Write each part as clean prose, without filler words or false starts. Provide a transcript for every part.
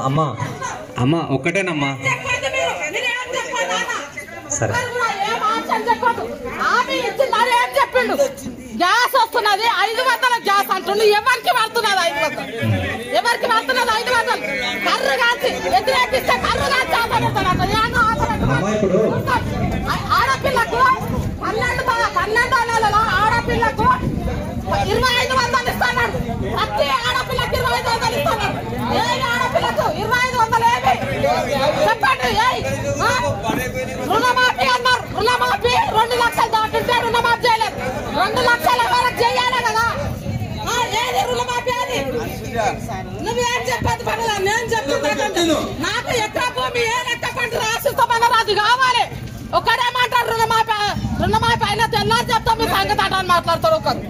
అమ్మా అమ్మా ఒక్కటేనమ్మా సరే చెప్పిండు గ్యాస్ వస్తున్నది 500 గ్యాస్ అంటుండు ఎవరికి పడుతున్నది 500 ఎవరికి పడుతున్నది 500 కర్రు కాల్చి వ్యతిరేకిస్తే కర్రు కాల్చి ఆడపిల్లకు 12 నెలల ఆడపిల్లకు 2500 ఇస్తున్నాడు. ప్రతి ఆడపిల్లకి 2500 ఇస్తున్నాడు. ఏ ఆడపిల్లకు 2500 ఏమి చెప్పండి. రుణమాఫీ అన్నారు. రుణమాఫీ 2 లక్షలు దాటుంటే రుణమాఫీ చేయలేదు. 2 లక్షల వరకు చేయాలి కదా. ఏది రుణమాఫీ అది నువ్వేం చెప్పదు పడదా. నేను చెప్తున్నా నాకు ఎకరా భూమి ఏ లెక్క పంట రాసిస్తామన్నారు. అది కావాలి. ఒకడేమంటారు రుణమాఫీ అయినా తెల్లారి చెప్తా మీరు సంగతి అని మాట్లాడతారు ఒకరు.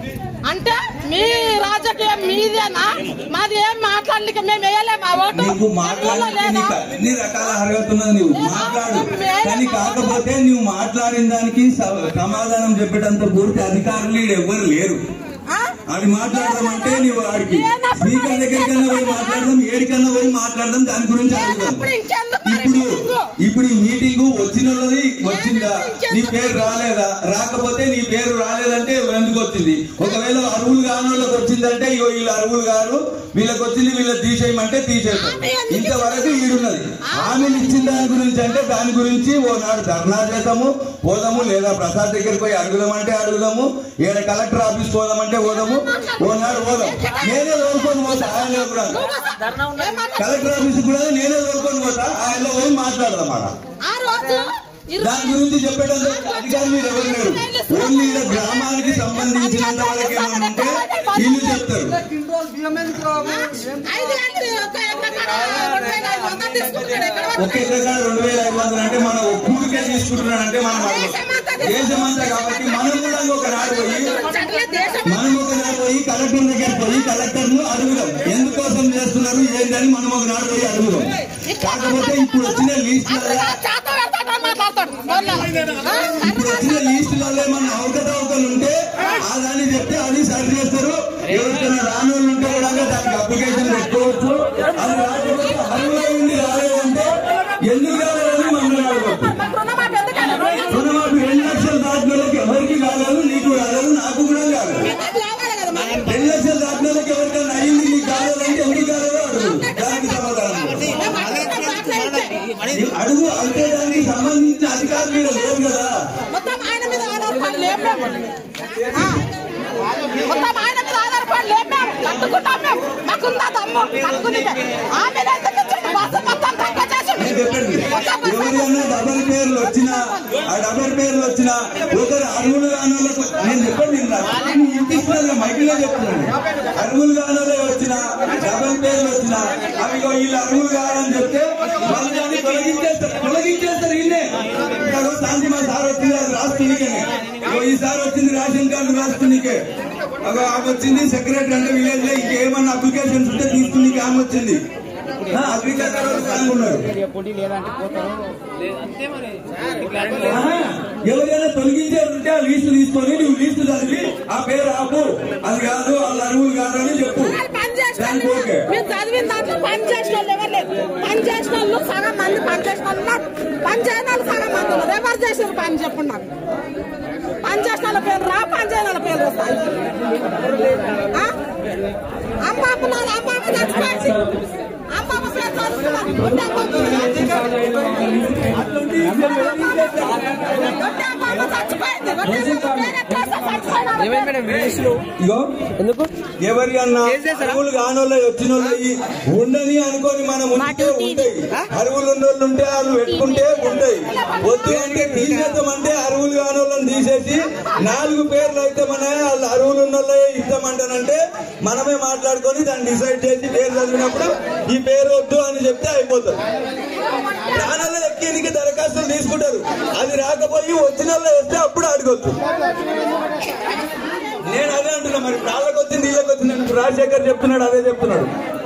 అంటే మీ రాజకీయం మీదేనా? మాది ఏం మాట్లాడలేక మేము వేయలేము. ఆ ఓటు అన్ని రకాల అర్హత ఉన్నది. నువ్వు మాట్లాడు, కానీ కాకపోతే నువ్వు మాట్లాడిన దానికి సమాధానం చెప్పేటంత పూర్తి అధికారులు ఎవ్వరు లేరు. అది మాట్లాడదామంటే నువ్వు వాడికి స్పీకర్ దగ్గరికన్నా పోయి మాట్లాడదాం, ఏడికన్నా పోయి మాట్లాడదాం, దాని గురించి అడుగుదాం. ఇప్పుడు ఈ మీటింగ్ వచ్చిందా? నీ పేరు రాలేదా? రాకపోతే నీ పేరు రాలేదంటే ఎందుకు వచ్చింది? ఒకవేళ అరువులు కాని వాళ్ళకి వచ్చిందంటే వీళ్ళు అరువులు గారు వీళ్ళకి వచ్చింది వీళ్ళకి తీసేయమంటే తీసేస్తాం. ఇంతవరకు ఈడున్నది. హామీలు ఇచ్చిన దాని గురించి అంటే దాని గురించి ఓనాడు ధర్నా చేద్దాము, పోదాము, లేదా ప్రసాద్ దగ్గరికి పోయి అడుగుదామంటే అడుగుదాము, ఏడ కలెక్టర్ ఆఫీస్ పోదామంటే పోదాము, ఓనాడు పోదాం. నేనే తోలుకొని పోతా. ఆయన కూడా కలెక్టర్ ఆఫీస్ కూడా నేనే తోలుకొని పోతా. ఆయనలో పోయి మాట్లాడదాం. దాని గురించి చెప్పేటందుకు అధికారులు మీరు ఎవరు లేరు. ఓన్లీ గ్రామానికి సంబంధించినంత వరకు ఏమంటే వీళ్ళు చెప్తారు. ఒకే ప్రకారం 2500 అంటే మనం ఒక్కడికే తీసుకుంటున్నాడంటే మనం దేశమంతా కాబట్టి మనం కూడా ఒకనాడు పోయి కలెక్టర్ దగ్గర పోయి కలెక్టర్ ను అడుగుదాం. ఎందుకోసం చేస్తున్నారు ఏంటని మనం ఒకనాడు పోయి అడుగుదాం. కాకపోతే ఇప్పుడు వచ్చిన లీస్టులలో ఏమన్నా అవకతవకలు ఉంటే ఆ దాన్ని చెప్తే అది సరి చేస్తారు. ఎవరికైనా రాని వాళ్ళు ఉంటే కూడా దానికి అప్లికేషన్ పెట్టుకోవచ్చు. అది రాకపోతే అర్హులైంది రాలేదంటే ఎందుకు రాలేదని మమ్మల్ని అడగవచ్చు. రుణమాఫీ 2 లక్షలు దాటిన వాళ్ళకి ఎవరికి కాలేదు, నీకు కాలేదు, నాకు కూడా కాలేదు. 2 లక్షలు దాటిన వాళ్ళకి ఎవరికైనా అయింది, నీకు కాలేదంటే ఎందుకు కాలేదో అడుగు. దానికి సమాధానం అడుగు. అంటే దానికి సంబంధించిన అధికారులు మీరు లేరు కదా. మొత్తం ఆయన మీద ఆధారపడి లేపాము. కట్టుకుంటాం మేము. మాకుందా దమ్ము కట్టుకునికే. ఆమె ఎవరైనా డబల్ పేర్లు వచ్చినా ఆ డబల్ పేర్లు వచ్చినా ఒకరు అరువులు కానోళ్ళకు నేను చెప్పండి ఇంటిస్తున్నా మైకిలో చెప్తున్నాను. అరువులు కానోళ్ళే వచ్చినా డబల్ పేర్లు వచ్చినా అవి వీళ్ళు అరువులు కావాలని చెప్తే వాళ్ళు దాన్ని తొలగించేస్తారు. ఇన్నే శాంతి మా సార్ వచ్చింది అది రాస్తునికే. ఈసారి వచ్చింది రేషన్ కార్డు రాస్తునికే. ఆమె వచ్చింది సెక్రటరీ అంటే విలేజ్ లో ఇంకేమన్నా అప్లికేషన్స్ ఉంటే తీసుకుని ఆమె వచ్చింది. ఎవరైనా తొలగించే ఉంటే ఆ లీస్టు తీసుకొని నువ్వు లీస్టు చదివి ఆ పేరు ఆపు, అది కాదు వాళ్ళ అరువులు కాదు అని చెప్పు. చదివిన దాంట్లో పని చేసిన వాళ్ళు ఎవరు లేదు. పని చేసిన వాళ్ళు సగం మంది పని చేసిన వాళ్ళు, పని చేయని వాళ్ళు సగం మంది ఉన్నారు. ఎవరు చేసిన పని చెప్పున్నారు. పని చేసిన వాళ్ళ పేరు రా, పని చేయని వాళ్ళ పేరు వస్తాయి. అమ్మాపు చచ్చిపోయింది. ఎవరి అన్నా అరువులు కానోళ్ళు వచ్చిన వాళ్ళు ఉండని అనుకొని మనం ఉంటే ఉంటాయి. అరువులు ఉన్నోళ్ళు ఉంటే వాళ్ళు పెట్టుకుంటే ఉంటాయి. వద్దు అంటే తీసేద్దామంటే అరువులు కానోళ్ళని తీసేసి 4 పేర్లు అయితే మన వాళ్ళు అరువులు ఉన్నోళ్ళే ఇద్దామంటానంటే మనమే మాట్లాడుకొని దాన్ని డిసైడ్ చేసి పేరు చదివినప్పుడు ఈ పేరు వద్దు అని చెప్తే అయిపోతుంది. ప్రాణాలు ఎక్కేనికి దరఖాస్తులు తీసుకుంటారు. అది రాకపోయి వచ్చిన వాళ్ళు వేస్తే అప్పుడు అడగొచ్చు. నేను అదే అంటున్నా. మరి ప్రాణాలకు వచ్చింది వీళ్ళకి వచ్చింది రాజశేఖర్ చెప్తున్నాడు, అదే చెప్తున్నాడు.